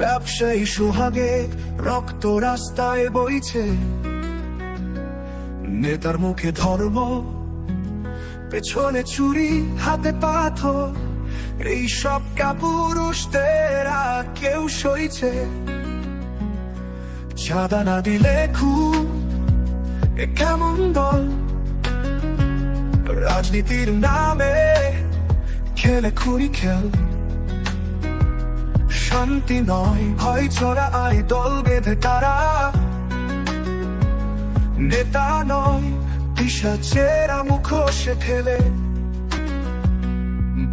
ব্যবসায়ী সোহাগে রক্ত রাস্তায় বইছে, নেতার মুখে ধর্ম, পেছনে ছুরি, হাতে পাথর। এই সব কাপুরুষদের আর কেউ সইছে। চাঁদা না দিলে খুন, এ কেমন দল? রাজনীতির নামে খেলে খুরি খেল। শান্তি নয়, ভয় ছড়া আয় দল বেঁধে তারা। নেতা নয়, পিশাচেরা মুখোশে ঠেলে।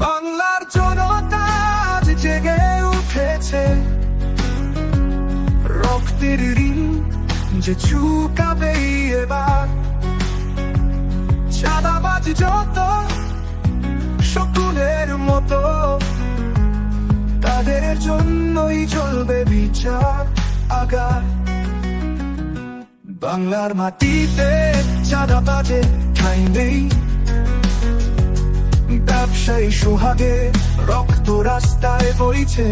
বাংলার জনতা আজ জেগে উঠেছে, রক্তের ঋণ যে চুকাবেই এবার। চাঁদাবাজ যত শকুনের মতো, তাদের জন্যই চলবে বিচার আগার। বাংলার মাটিতে চাঁদাবাজে ঠাঁই নেই। ব্যবসায়ী সোহাগে রক্ত রাস্তায় বইছে,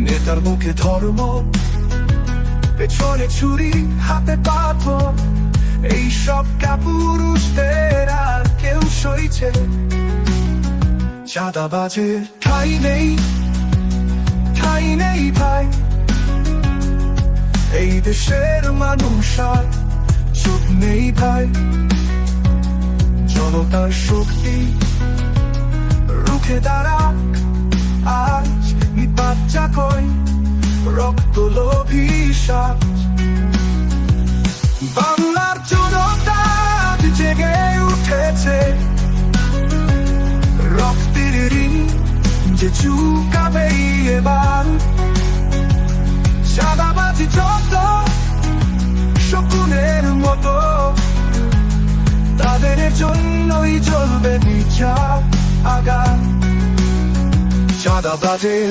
নেতার মুখে ধর্ম, পেছনে ছুরি, হাতে পাথর। এই সব কাপুরুষদের আর কেউ সইছে। চাঁদাবাজের ঠাঁই নেই, ঠাঁই নেই ভাই। এই দেশের মানুষ আর চুপ নেই ভাই। জনতার শক্তি রুখে দাঁড়াক আজ, নিপাত চাকই রক্ত লোভী সাপ। বাংলার জনতা জেগে উঠেছে, রক্তের ঋণ যে চুকাবেই এবার। চাঁদাবাজি যত শকুনের মতো, তাদের জন্যই চলবে বিচার আগার। চাঁদাবাজের